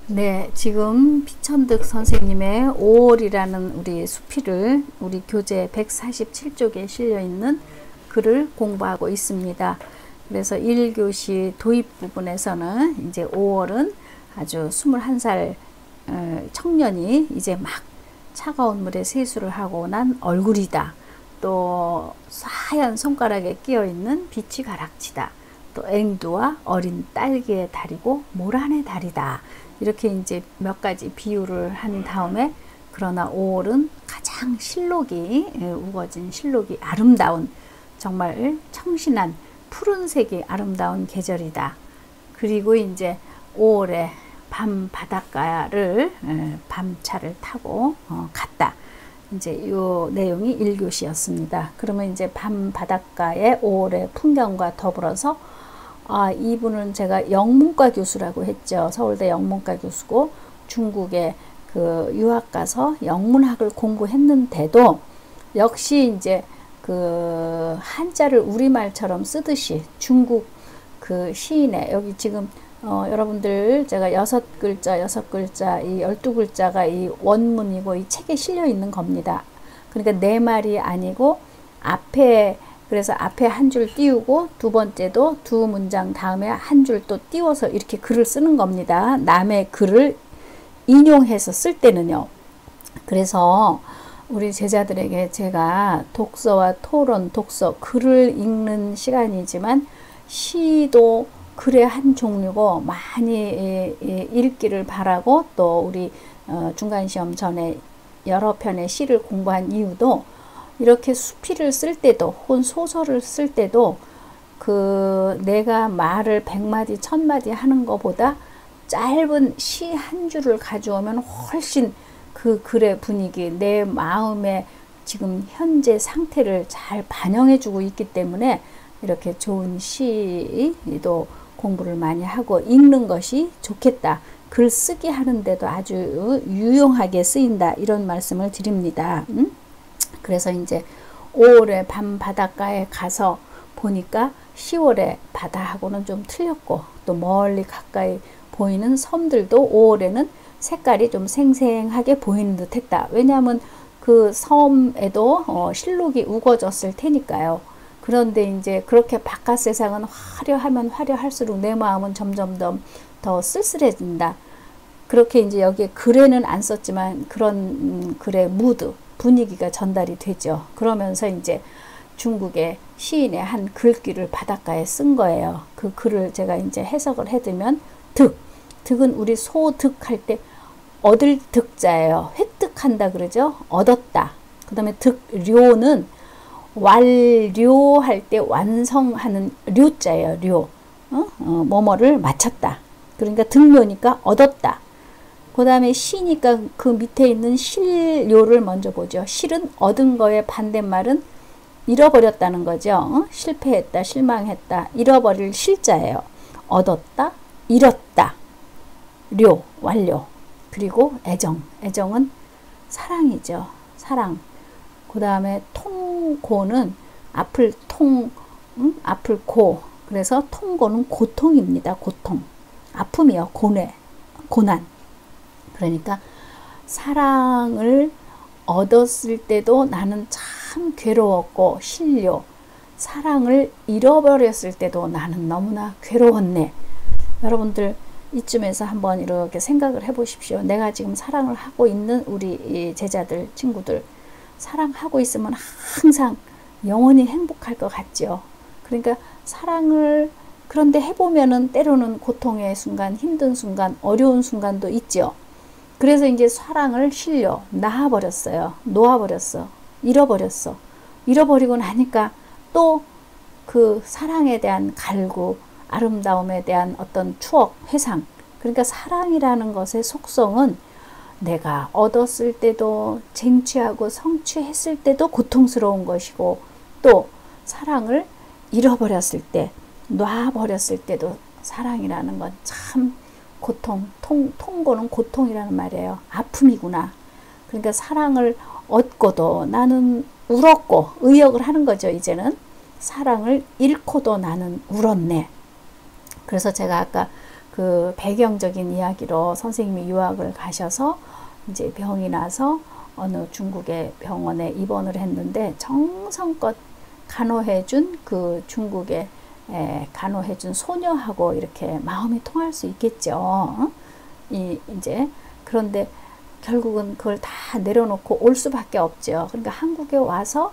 네, 지금 피천득 선생님의 5월이라는 우리 수필을 우리 교재 147쪽에 실려 있는 글을 공부하고 있습니다. 그래서 1교시 도입 부분에서는 이제 5월은 아주 21살 청년이 이제 막 차가운 물에 세수를 하고 난 얼굴이다. 또 하얀 손가락에 끼어 있는 빛이 가락지다. 또 앵두와 어린 딸기의 다리고 모란의 다리다. 이렇게 이제 몇 가지 비유를 한 다음에, 그러나 5월은 가장 실록이 우거진 실록이 아름다운, 정말 청신한 푸른색이 아름다운 계절이다. 그리고 이제 5월에 밤 바닷가를 밤차를 타고 갔다. 이제 이 내용이 1교시였습니다. 그러면 이제 밤 바닷가의 5월의 풍경과 더불어서, 이분은 제가 영문과 교수라고 했죠. 서울대 영문과 교수고 중국에 그 유학 가서 영문학을 공부했는데도 역시 이제 그 한자를 우리말처럼 쓰듯이 중국 그 시인의, 여기 지금 여러분들 제가 6글자 이 12글자가 이 원문이고 이 책에 실려 있는 겁니다. 그러니까 내 말이 아니고 앞에, 그래서 앞에 한 줄 띄우고 두 번째도 두 문장 다음에 한 줄 또 띄워서 이렇게 글을 쓰는 겁니다. 남의 글을 인용해서 쓸 때는요. 그래서 우리 제자들에게 제가 독서와 토론, 독서, 글을 읽는 시간이지만 시도 글의 한 종류고 많이 읽기를 바라고, 또 우리 중간시험 전에 여러 편의 시를 공부한 이유도 이렇게 수필을 쓸 때도 혹은 소설을 쓸 때도 그 내가 말을 100마디 1000마디 하는 것보다 짧은 시 한 줄을 가져오면 훨씬 그 글의 분위기, 내 마음의 지금 현재 상태를 잘 반영해 주고 있기 때문에 이렇게 좋은 시도 공부를 많이 하고 읽는 것이 좋겠다. 글쓰기 하는데도 아주 유용하게 쓰인다. 이런 말씀을 드립니다. 그래서 이제 5월에 밤 바닷가에 가서 보니까 10월의 바다하고는 좀 틀렸고, 또 멀리 가까이 보이는 섬들도 5월에는 색깔이 좀 생생하게 보이는 듯 했다. 왜냐하면 그 섬에도 실록이 우거졌을 테니까요. 그런데 이제 그렇게 바깥 세상은 화려하면 화려할수록 내 마음은 점점 더 쓸쓸해진다. 그렇게 이제 여기에 글에는 안 썼지만 그런 글의 무드, 분위기가 전달이 되죠. 그러면서 이제 중국의 시인의 한 글귀를 바닷가에 쓴 거예요. 그 글을 제가 이제 해석을 해두면, 득은 우리 소득할 때 얻을 득자예요. 획득한다 그러죠. 얻었다. 그 다음에 득료는 완료할 때 완성하는 료자예요. 료. 뭐뭐를 마쳤다. 그러니까 득료니까 얻었다. 그 다음에 시니까 그 밑에 있는 실료를 먼저 보죠. 실은 얻은 거의 반대말은 잃어버렸다는 거죠. 실패했다, 실망했다, 잃어버릴 실자예요. 얻었다, 잃었다. 료, 완료. 그리고 애정은 사랑이죠. 사랑. 그 다음에 통고는 앞을 앞을 고. 그래서 통고는 고통입니다. 고통. 아픔이요. 고난. 그러니까 사랑을 얻었을 때도 나는 참 괴로웠고 실료, 사랑을 잃어버렸을 때도 나는 너무나 괴로웠네. 여러분들 이쯤에서 한번 이렇게 생각을 해 보십시오. 내가 지금 사랑을 하고 있는 우리 제자들, 친구들, 사랑하고 있으면 항상 영원히 행복할 것 같죠. 그러니까 사랑을 그런데 해보면은 때로는 고통의 순간, 힘든 순간, 어려운 순간도 있죠. 그래서 이제 사랑을 놓아버렸어. 잃어버렸어. 잃어버리고 나니까 또 그 사랑에 대한 갈구, 아름다움에 대한 어떤 추억, 회상. 그러니까 사랑이라는 것의 속성은 내가 얻었을 때도 쟁취하고 성취했을 때도 고통스러운 것이고, 또 사랑을 잃어버렸을 때, 놔버렸을 때도 사랑이라는 건 참 고통, 통고는 고통이라는 말이에요. 아픔이구나. 그러니까 사랑을 얻고도 나는 울었고, 의역을 하는 거죠. 이제는 사랑을 잃고도 나는 울었네. 그래서 제가 아까 그 배경적인 이야기로 선생님이 유학을 가셔서 이제 병이 나서 어느 중국의 병원에 입원을 했는데 정성껏 간호해준 그 중국의 간호해준 소녀하고 이렇게 마음이 통할 수 있겠죠. 이제 그런데 결국은 그걸 다 내려놓고 올 수밖에 없죠. 그러니까 한국에 와서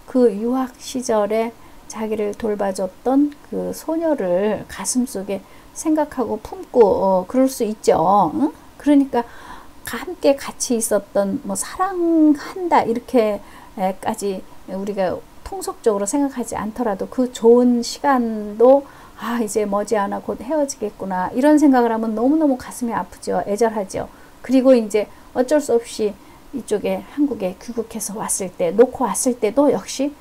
그 유학 시절에 자기를 돌봐줬던 그 소녀를 가슴속에 생각하고 품고 그럴 수 있죠. 그러니까 함께 같이 있었던 뭐 사랑한다 이렇게까지 우리가 통속적으로 생각하지 않더라도 그 좋은 시간도 이제 머지않아 곧 헤어지겠구나 이런 생각을 하면 너무너무 가슴이 아프죠. 애절하죠. 그리고 이제 어쩔 수 없이 이쪽에 한국에 귀국해서 왔을 때 놓고 왔을 때도 역시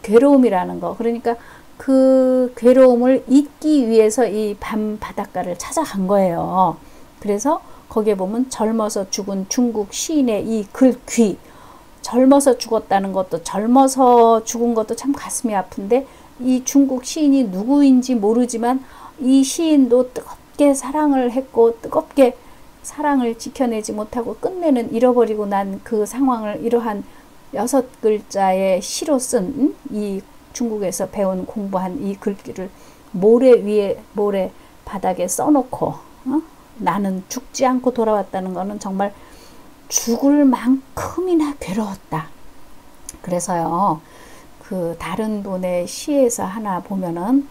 괴로움이라는 거, 그러니까 그 괴로움을 잊기 위해서 이 밤 바닷가를 찾아간 거예요. 그래서 거기에 보면 젊어서 죽은 중국 시인의 이 글귀, 젊어서 죽었다는 것도, 젊어서 죽은 것도 참 가슴이 아픈데 이 중국 시인이 누구인지 모르지만 이 시인도 뜨겁게 사랑을 했고 뜨겁게 사랑을 지켜내지 못하고 끝내는 잃어버리고 난 그 상황을 이러한 6글자의 시로 쓴 이 중국에서 배운 공부한 이 글귀를 모래 위에 모래 바닥에 써놓고 나는 죽지 않고 돌아왔다는 것은 정말 죽을 만큼이나 괴로웠다. 그래서요, 그 다른 분의 시에서 하나 보면은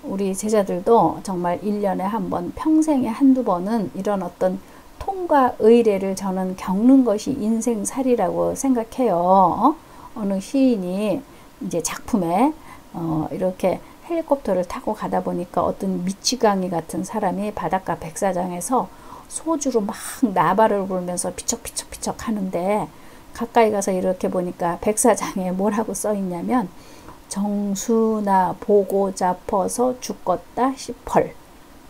우리 제자들도 정말 1년에 한 번, 평생에 한두 번은 이런 어떤 통과 의례를 저는 겪는 것이 인생살이라고 생각해요. 어느 시인이 이제 작품에 이렇게 헬리콥터를 타고 가다 보니까 어떤 미치광이 같은 사람이 바닷가 백사장에서 소주로 막 나발을 불면서 피척피척피척 하는데 가까이 가서 이렇게 보니까 백사장에 뭐라고 써 있냐면 정수나 보고 잡어서 죽겄다 시펄.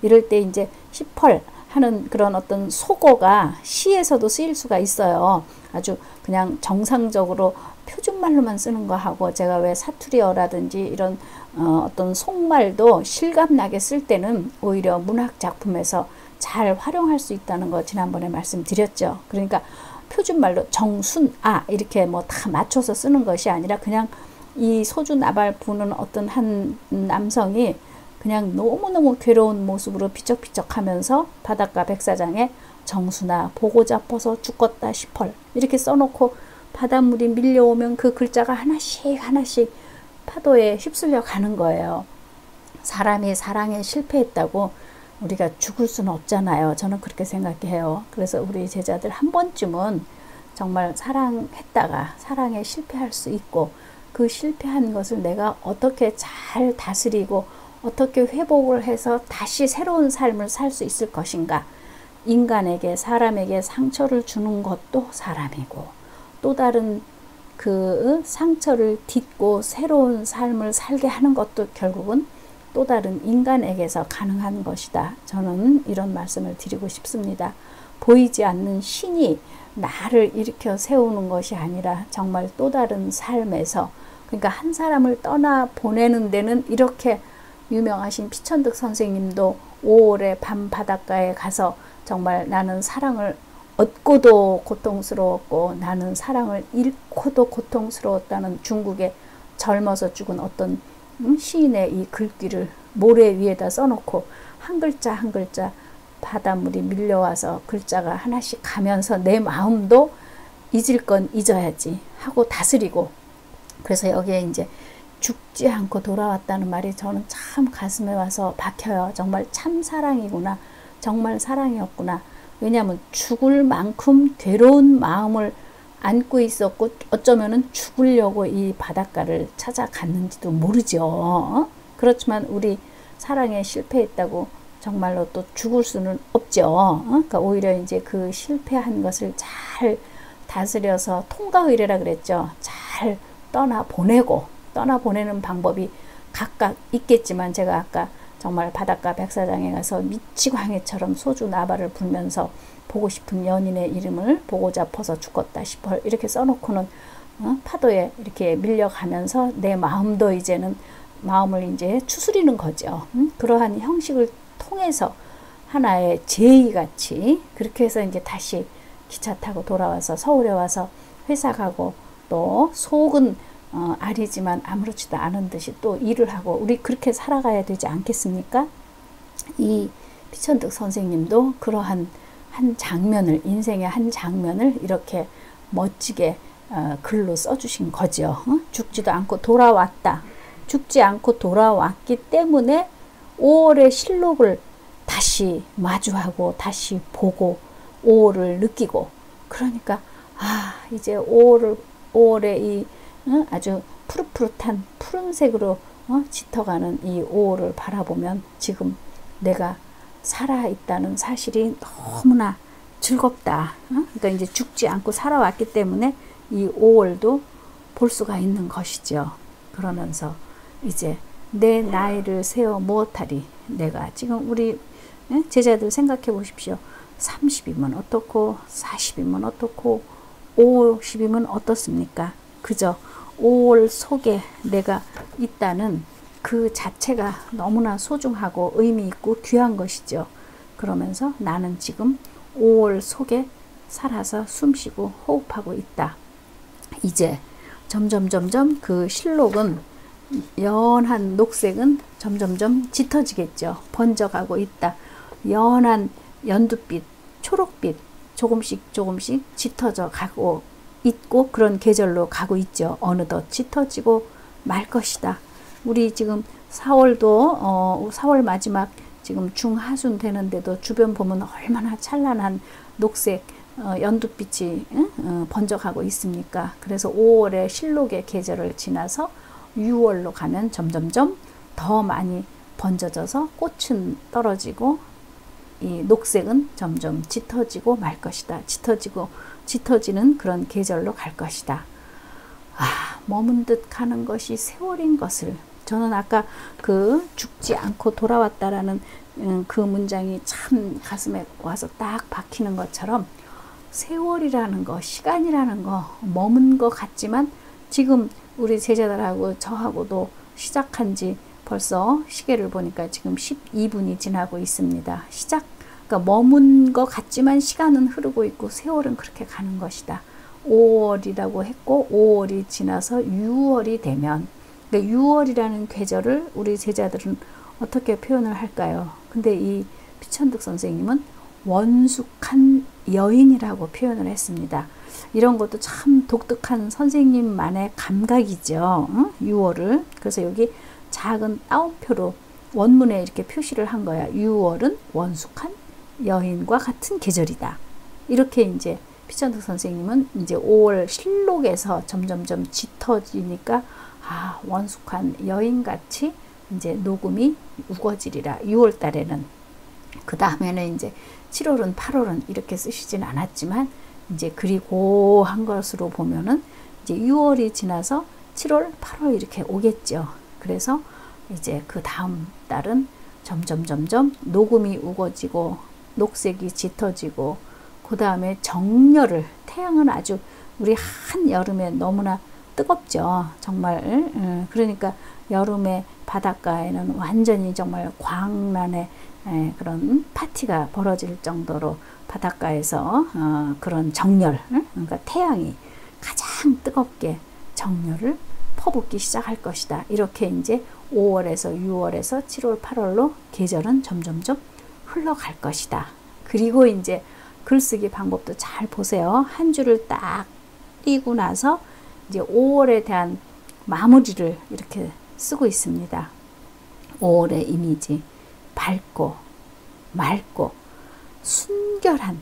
이럴 때 이제 시펄 하는 그런 어떤 속어가 시에서도 쓰일 수가 있어요. 아주 그냥 정상적으로 표준말로만 쓰는 거하고 제가 왜 사투리어라든지 이런 어떤 속말도 실감나게 쓸 때는 오히려 문학 작품에서 잘 활용할 수 있다는 거 지난번에 말씀드렸죠. 그러니까 표준말로 정순아 이렇게 뭐 다 맞춰서 쓰는 것이 아니라 그냥 이 소주 나발 부는 어떤 한 남성이 그냥 너무너무 괴로운 모습으로 비쩍비쩍 하면서 바닷가 백사장에 정수나 보고 잡아서 죽겄다 시펄 이렇게 써놓고 바닷물이 밀려오면 그 글자가 하나씩 하나씩 파도에 휩쓸려 가는 거예요. 사람이 사랑에 실패했다고 우리가 죽을 수는 없잖아요. 저는 그렇게 생각해요. 그래서 우리 제자들 한 번쯤은 정말 사랑했다가 사랑에 실패할 수 있고 그 실패한 것을 내가 어떻게 잘 다스리고 어떻게 회복을 해서 다시 새로운 삶을 살 수 있을 것인가. 인간에게 사람에게 상처를 주는 것도 사람이고 또 다른 그 상처를 딛고 새로운 삶을 살게 하는 것도 결국은 또 다른 인간에게서 가능한 것이다. 저는 이런 말씀을 드리고 싶습니다. 보이지 않는 신이 나를 일으켜 세우는 것이 아니라 정말 또 다른 삶에서, 그러니까 한 사람을 떠나 보내는 데는 이렇게 유명하신 피천득 선생님도 5월에 밤 바닷가에 가서 정말 나는 사랑을 얻고도 고통스러웠고 나는 사랑을 잃고도 고통스러웠다는 중국의 젊어서 죽은 어떤 시인의 이 글귀를 모래 위에다 써놓고 한 글자 한 글자 바닷물이 밀려와서 글자가 하나씩 가면서 내 마음도 잊을 건 잊어야지 하고 다스리고, 그래서 여기에 이제 죽지 않고 돌아왔다는 말이 저는 참 가슴에 와서 박혀요. 정말 참 사랑이구나. 정말 사랑이었구나. 왜냐하면 죽을 만큼 괴로운 마음을 안고 있었고 어쩌면은 죽으려고 이 바닷가를 찾아갔는지도 모르죠. 그렇지만 우리 사랑에 실패했다고 정말로 또 죽을 수는 없죠. 그러니까 오히려 이제 그 실패한 것을 잘 다스려서 통과의례라 그랬죠. 잘 떠나보내는 방법이 각각 있겠지만 제가 아까 정말 바닷가 백사장에 가서 미치광이처럼 소주 나발을 불면서 보고 싶은 연인의 이름을 보고 잡아서 죽겄다 싶어 이렇게 써놓고는 파도에 이렇게 밀려가면서 내 마음도 이제는 마음을 이제 추스리는 거죠. 그러한 형식을 통해서 하나의 제의같이 그렇게 해서 이제 다시 기차 타고 돌아와서 서울에 와서 회사 가고 또 속은 아니지만 아무렇지도 않은 듯이 또 일을 하고 우리 그렇게 살아가야 되지 않겠습니까? 이 피천득 선생님도 그러한 한 장면을 인생의 한 장면을 이렇게 멋지게 글로 써주신 거죠. 죽지도 않고 돌아왔다. 죽지 않고 돌아왔기 때문에 5월의 실록을 다시 마주하고 다시 보고 5월을 느끼고 그러니까 이제 5월의 이 아주 푸릇푸릇한 푸른색으로 짙어가는 이 5월을 바라보면 지금 내가 살아있다는 사실이 너무나 즐겁다. 그러니까 이제 죽지 않고 살아왔기 때문에 이 5월도 볼 수가 있는 것이죠. 그러면서 이제 내 나이를 세어 무엇하리. 내가 지금 우리 제자들 생각해 보십시오. 30이면 어떻고 40이면 어떻고 50이면 어떻습니까? 그저 5월 속에 내가 있다는 그 자체가 너무나 소중하고 의미 있고 귀한 것이죠. 그러면서 나는 지금 5월 속에 살아서 숨쉬고 호흡하고 있다. 이제 점점 그 실록은 연한 녹색은 점점점 짙어지겠죠. 번져가고 있다. 연한 연두빛, 초록빛 조금씩 짙어져 가고 있고 그런 계절로 가고 있죠. 어느덧 짙어지고 말 것이다. 우리 지금 4월도 4월 마지막 지금 중하순 되는데도 주변 보면 얼마나 찬란한 녹색 연두빛이 번져가고 있습니까? 그래서 5월의 실록의 계절을 지나서 6월로 가면 점점점 더 많이 번져져서 꽃은 떨어지고 이 녹색은 점점 짙어지고 말 것이다. 짙어지는 그런 계절로 갈 것이다. 머문 듯 가는 것이 세월인 것을 저는 아까 그 죽지 않고 돌아왔다라는 그 문장이 참 가슴에 와서 딱 박히는 것처럼 세월이라는 거, 시간이라는 거 머문 것 같지만 지금 우리 제자들하고 저하고도 시작한 지 벌써 시계를 보니까 지금 12분이 지나고 있습니다. 그러니까 머문 것 같지만 시간은 흐르고 있고 세월은 그렇게 가는 것이다. 5월이라고 했고 5월이 지나서 6월이 되면 그러니까 6월이라는 계절을 우리 제자들은 어떻게 표현을 할까요? 근데 이 피천득 선생님은 원숙한 여인이라고 표현을 했습니다. 이런 것도 참 독특한 선생님만의 감각이죠. 6월을. 그래서 여기 작은 따옴표로 원문에 이렇게 표시를 한 거야. 6월은 원숙한 여인과 같은 계절이다. 이렇게 이제 피천득 선생님은 이제 5월 실록에서 점점점 짙어지니까 원숙한 여인같이 이제 녹음이 우거지리라. 6월 달에는 그 다음에는 이제 7월은 8월은 이렇게 쓰시진 않았지만 이제 그리고 한 것으로 보면은 이제 6월이 지나서 7월, 8월 이렇게 오겠죠. 그래서 이제 그 다음 달은 점점 녹음이 우거지고 녹색이 짙어지고 그 다음에 정열을 태양은 아주 우리 한 여름에 너무나 뜨겁죠. 정말 그러니까 여름에 바닷가에는 완전히 정말 광란의 그런 파티가 벌어질 정도로 바닷가에서 그런 정열 그러니까 태양이 가장 뜨겁게 정열을 퍼붓기 시작할 것이다. 이렇게 이제 5월에서 6월에서 7월 8월로 계절은 점점점 흘러갈 것이다. 그리고 이제 글쓰기 방법도 잘 보세요. 한 줄을 딱 띄고 나서 이제 5월에 대한 마무리를 이렇게 쓰고 있습니다. 5월의 이미지 밝고 맑고 순결한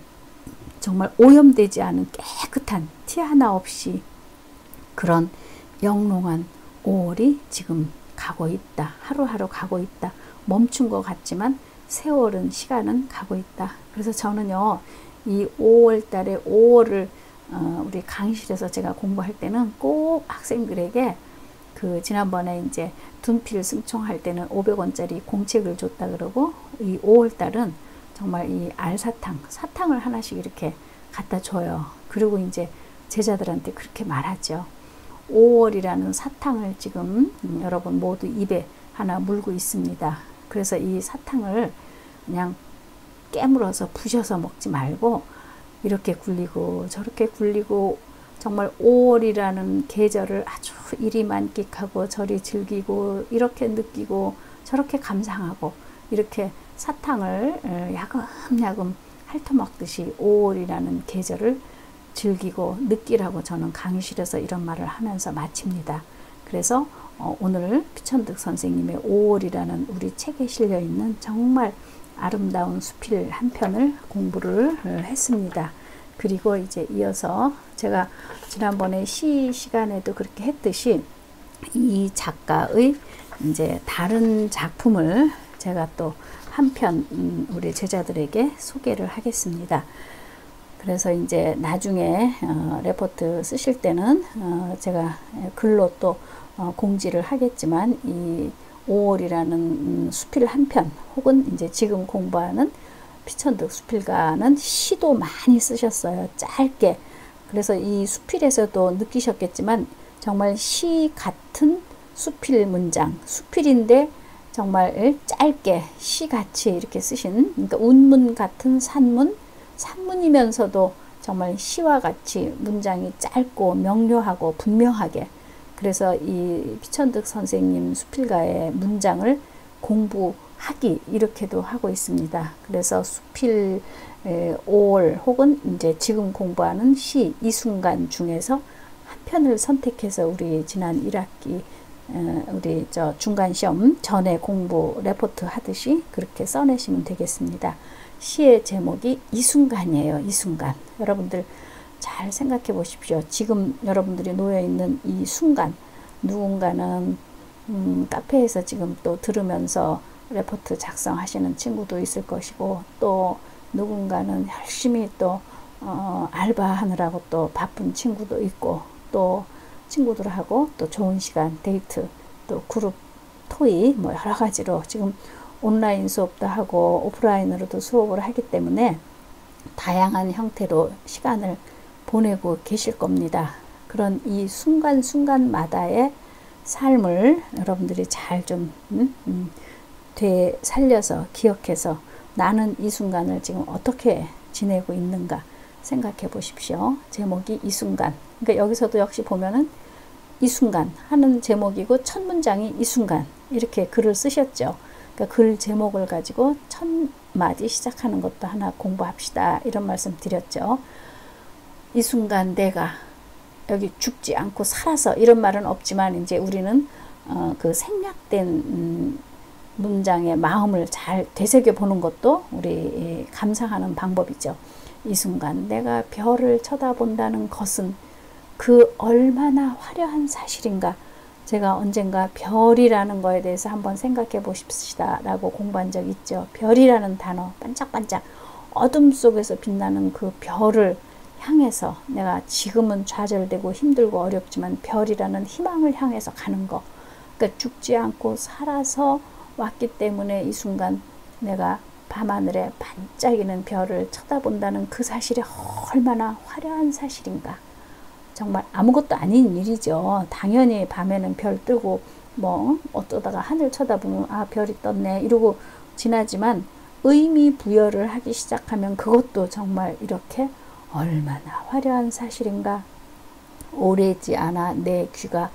정말 오염되지 않은 깨끗한 티 하나 없이 그런 영롱한 5월이 지금 가고 있다. 하루하루 가고 있다. 멈춘 것 같지만 세월은 시간은 가고 있다. 그래서 저는요 이 5월 달에 5월을 우리 강의실에서 제가 공부할 때는 꼭 학생들에게 그 지난번에 이제 둔필 승총할 때는 500원짜리 공책을 줬다 그러고 이 5월 달은 정말 이 사탕을 하나씩 이렇게 갖다 줘요. 그리고 이제 제자들한테 그렇게 말하죠. 5월이라는 사탕을 지금 여러분 모두 입에 하나 물고 있습니다. 그래서 이 사탕을 그냥 깨물어서 부셔서 먹지 말고 이렇게 굴리고 저렇게 굴리고 정말 5월이라는 계절을 아주 이리 만끽하고 저리 즐기고 이렇게 느끼고 저렇게 감상하고 이렇게 사탕을 야금야금 핥아먹듯이 5월이라는 계절을 즐기고 느끼라고 저는 강의실에서 이런 말을 하면서 마칩니다. 그래서 오늘 피천득 선생님의 5월이라는 우리 책에 실려있는 정말 아름다운 수필 한 편을 공부를 했습니다. 그리고 이제 이어서 제가 지난번에 시 시간에도 그렇게 했듯이 이 작가의 이제 다른 작품을 제가 또 한편 우리 제자들에게 소개를 하겠습니다. 그래서 이제 나중에 레포트 쓰실 때는 제가 글로 또 공지를 하겠지만 이 5월이라는 수필 한 편 혹은 이제 지금 공부하는 피천득 수필가는 시도 많이 쓰셨어요. 짧게. 그래서 이 수필에서도 느끼셨겠지만 정말 시 같은 수필 문장, 수필인데 정말 짧게 시같이 이렇게 쓰신, 그러니까 운문 같은 산문, 산문이면서도 정말 시와 같이 문장이 짧고 명료하고 분명하게, 그래서 이 피천득 선생님 수필가의 문장을 공부하기 이렇게도 하고 있습니다. 그래서 수필 5월 혹은 이제 지금 공부하는 시 이 순간 중에서 한 편을 선택해서 우리 지난 1학기 우리 저 중간 시험 전에 공부 레포트 하듯이 그렇게 써내시면 되겠습니다. 시의 제목이 이 순간이에요. 이 순간. 여러분들 잘 생각해 보십시오. 지금 여러분들이 놓여 있는 이 순간, 누군가는 카페에서 지금 또 들으면서 레포트 작성하시는 친구도 있을 것이고, 또 누군가는 열심히 또 알바하느라고 또 바쁜 친구도 있고, 또 친구들하고 또 좋은 시간 데이트, 또 그룹 토익 뭐 여러 가지로 지금 온라인 수업도 하고 오프라인으로도 수업을 하기 때문에 다양한 형태로 시간을 보내고 계실 겁니다. 그런 이 순간순간마다의 삶을 여러분들이 잘 좀 되살려서 기억해서 나는 이 순간을 지금 어떻게 지내고 있는가 생각해 보십시오. 제목이 이 순간. 그러니까 여기서도 역시 보면은 이 순간 하는 제목이고 첫 문장이 이 순간 이렇게 글을 쓰셨죠. 그러니까 글 제목을 가지고 첫 마디 시작하는 것도 하나 공부합시다 이런 말씀 드렸죠. 이 순간 내가 여기 죽지 않고 살아서 이런 말은 없지만 이제 우리는 그 생략된 문장의 마음을 잘 되새겨 보는 것도 우리 감상하는 방법이죠. 이 순간 내가 별을 쳐다본다는 것은 그 얼마나 화려한 사실인가. 제가 언젠가 별이라는 거에 대해서 한번 생각해 보십시다 라고 공부한 적 있죠. 별이라는 단어, 반짝반짝 어둠 속에서 빛나는 그 별을 향해서 내가 지금은 좌절되고 힘들고 어렵지만 별이라는 희망을 향해서 가는 거. 그러니까 죽지 않고 살아서 왔기 때문에 이 순간 내가 밤하늘에 반짝이는 별을 쳐다본다는 그 사실이 얼마나 화려한 사실인가. 정말 아무것도 아닌 일이죠. 당연히 밤에는 별 뜨고 뭐 어쩌다가 하늘 쳐다보면 아 별이 떴네 이러고 지나지만 의미 부여를 하기 시작하면 그것도 정말 이렇게 얼마나 화려한 사실인가. 오래지 않아 내 귀가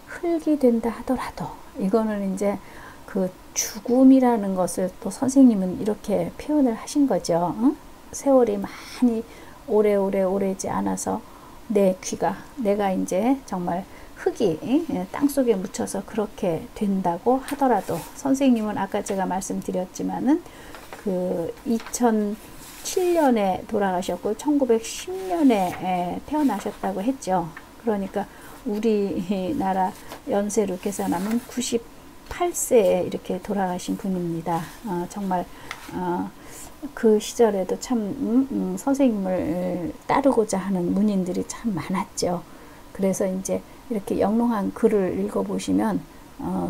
흙이 된다 하더라도, 이거는 이제 그 죽음이라는 것을 또 선생님은 이렇게 표현을 하신 거죠. 응? 세월이 많이 오래지 않아서 내 귀가, 내가 이제 정말 흙이 땅속에 묻혀서 그렇게 된다고 하더라도, 선생님은 아까 제가 말씀드렸지만은 그 2007년에 돌아가셨고 1910년에 태어나셨다고 했죠. 그러니까 우리나라 연세로 계산하면 98세에 이렇게 돌아가신 분입니다. 정말 그 시절에도 참 선생님을 따르고자 하는 문인들이 참 많았죠. 그래서 이제 이렇게 영롱한 글을 읽어보시면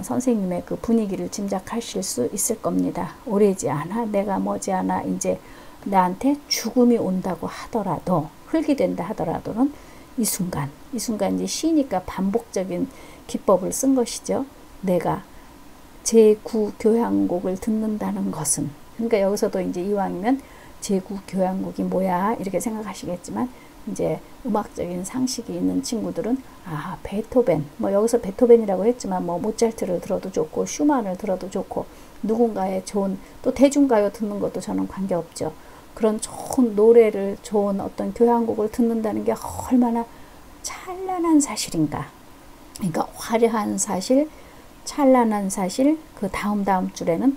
선생님의 그 분위기를 짐작하실 수 있을 겁니다. 오래지 않아 내가 머지않아 이제 나한테 죽음이 온다고 하더라도, 흙이 된다 하더라도는 이 순간 이제 시니까 반복적인 기법을 쓴 것이죠. 내가 제9교향곡을 듣는다는 것은, 그러니까 여기서도 이제 이왕이면 제국 교향곡이 뭐야 이렇게 생각하시겠지만 이제 음악적인 상식이 있는 친구들은 아 베토벤 뭐 여기서 베토벤이라고 했지만 뭐 모차르트를 들어도 좋고 슈만을 들어도 좋고 누군가의 좋은 또 대중가요 듣는 것도 저는 관계없죠. 그런 좋은 노래를 좋은 어떤 교향곡을 듣는다는 게 얼마나 찬란한 사실인가. 그러니까 화려한 사실, 찬란한 사실, 그 다음 다음 줄에는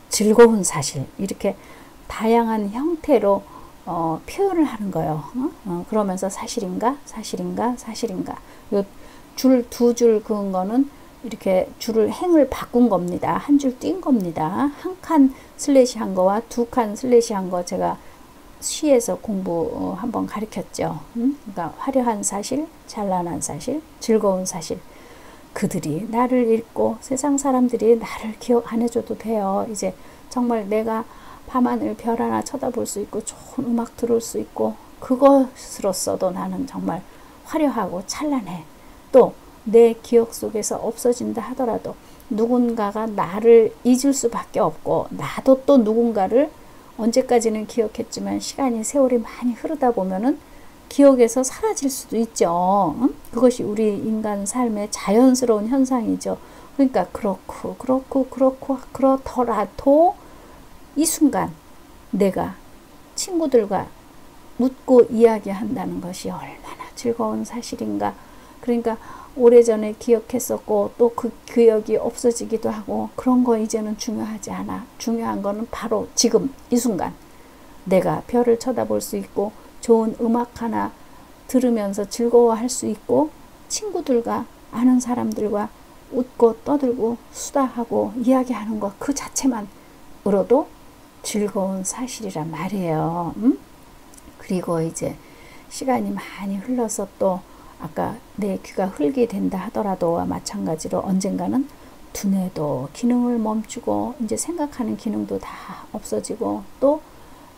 즐거운 사실 이렇게 다양한 형태로 표현을 하는 거예요. 그러면서 사실인가 사실인가 사실인가 요 줄 두 줄 그은 거는 이렇게 줄을 행을 바꾼 겁니다. 한 줄 뛴 겁니다. 한 칸 슬래시 한 거와 두 칸 슬래시 한 거 제가 시에서 공부 한번 가르쳤죠. 그러니까 화려한 사실, 찬란한 사실, 즐거운 사실. 그들이 나를 잊고 세상 사람들이 나를 기억 안 해줘도 돼요. 이제 정말 내가 밤하늘 별 하나 쳐다볼 수 있고 좋은 음악 들을 수 있고 그것으로서도 나는 정말 화려하고 찬란해. 또 내 기억 속에서 없어진다 하더라도 누군가가 나를 잊을 수밖에 없고 나도 또 누군가를 언제까지는 기억했지만 시간이 세월이 많이 흐르다 보면은 기억에서 사라질 수도 있죠. 그것이 우리 인간 삶의 자연스러운 현상이죠. 그러니까 그렇더라도 이 순간 내가 친구들과 웃고 이야기한다는 것이 얼마나 즐거운 사실인가. 그러니까 오래전에 기억했었고 또 그 기억이 없어지기도 하고 그런 거 이제는 중요하지 않아. 중요한 거는 바로 지금 이 순간 내가 별을 쳐다볼 수 있고 좋은 음악 하나 들으면서 즐거워할 수 있고 친구들과 아는 사람들과 웃고 떠들고 수다하고 이야기하는 것 그 자체만으로도 즐거운 사실이란 말이에요. 그리고 이제 시간이 많이 흘러서 또 아까 내 귀가 흘게 된다 하더라도 마찬가지로 언젠가는 두뇌도 기능을 멈추고 이제 생각하는 기능도 다 없어지고 또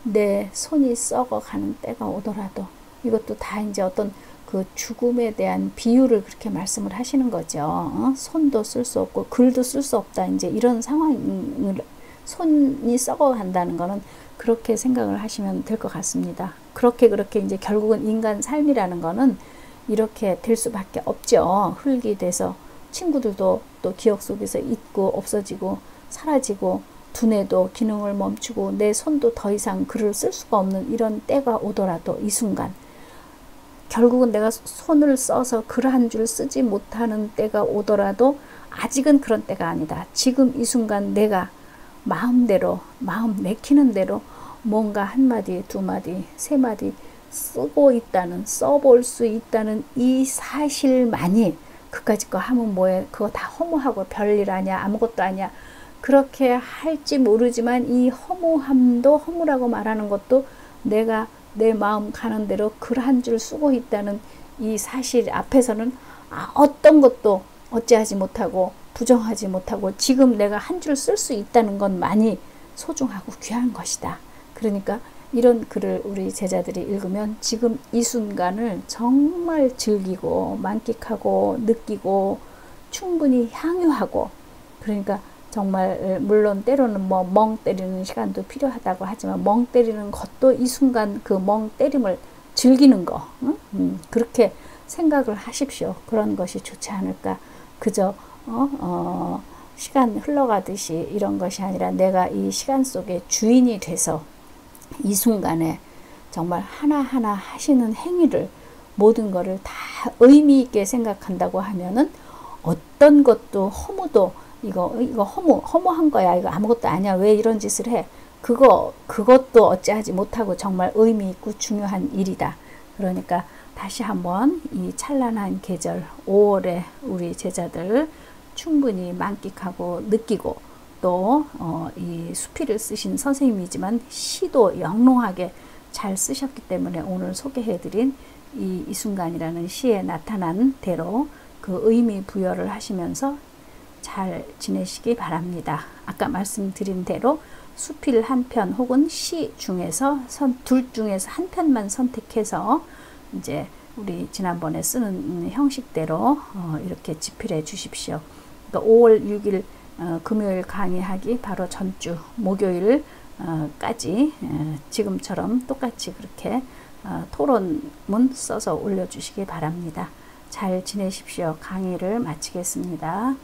내 손이 썩어가는 때가 오더라도 이것도 다 이제 어떤 그 죽음에 대한 비유를 그렇게 말씀을 하시는 거죠. 손도 쓸 수 없고 글도 쓸 수 없다. 이제 이런 상황을 손이 썩어간다는 거는 그렇게 생각을 하시면 될 것 같습니다. 그렇게 이제 결국은 인간 삶이라는 거는 이렇게 될 수밖에 없죠. 흙이 돼서 친구들도 또 기억 속에서 잊고 없어지고 사라지고 두뇌도 기능을 멈추고 내 손도 더 이상 글을 쓸 수가 없는 이런 때가 오더라도 이 순간 결국은 내가 손을 써서 글 한 줄 쓰지 못하는 때가 오더라도 아직은 그런 때가 아니다. 지금 이 순간 내가 마음대로 마음 내키는 대로 뭔가 한 마디 두 마디 세 마디 쓰고 있다는 써볼 수 있다는 이 사실만이 그까짓 거 하면 뭐해 그거 다 허무하고 별일 아니야 아무것도 아니야 그렇게 할지 모르지만 이 허무함도 허무라고 말하는 것도 내가 내 마음 가는 대로 글 한 줄 쓰고 있다는 이 사실 앞에서는 어떤 것도 어찌하지 못하고 부정하지 못하고 지금 내가 한 줄 쓸 수 있다는 것만이 소중하고 귀한 것이다. 그러니까 이런 글을 우리 제자들이 읽으면 지금 이 순간을 정말 즐기고 만끽하고 느끼고 충분히 향유하고 그러니까 정말 물론 때로는 뭐 멍 때리는 시간도 필요하다고 하지만 멍 때리는 것도 이 순간 그 멍 때림을 즐기는 거 그렇게 생각을 하십시오. 그런 것이 좋지 않을까. 그저 시간 흘러가듯이 이런 것이 아니라 내가 이 시간 속에 주인이 돼서 이 순간에 정말 하나하나 하시는 행위를 모든 것을 다 의미 있게 생각한다고 하면은 어떤 것도 허무도 이거 허무한 거야. 이거 아무것도 아니야. 왜 이런 짓을 해? 그것도 어찌하지 못하고 정말 의미 있고 중요한 일이다. 그러니까 다시 한번 이 찬란한 계절 5월에 우리 제자들 충분히 만끽하고 느끼고 또 이 수필을 쓰신 선생님이지만 시도 영롱하게 잘 쓰셨기 때문에 오늘 소개해드린 이 순간이라는 시에 나타난 대로 그 의미 부여를 하시면서 잘 지내시기 바랍니다. 아까 말씀드린 대로 수필 한 편 혹은 시 중에서 둘 중에서 한 편만 선택해서 이제 우리 지난번에 쓰는 형식대로 이렇게 집필해 주십시오. 그러니까 5월 6일 금요일 강의하기 바로 전주 목요일 까지 지금처럼 똑같이 그렇게 토론문 써서 올려주시기 바랍니다. 잘 지내십시오. 강의를 마치겠습니다.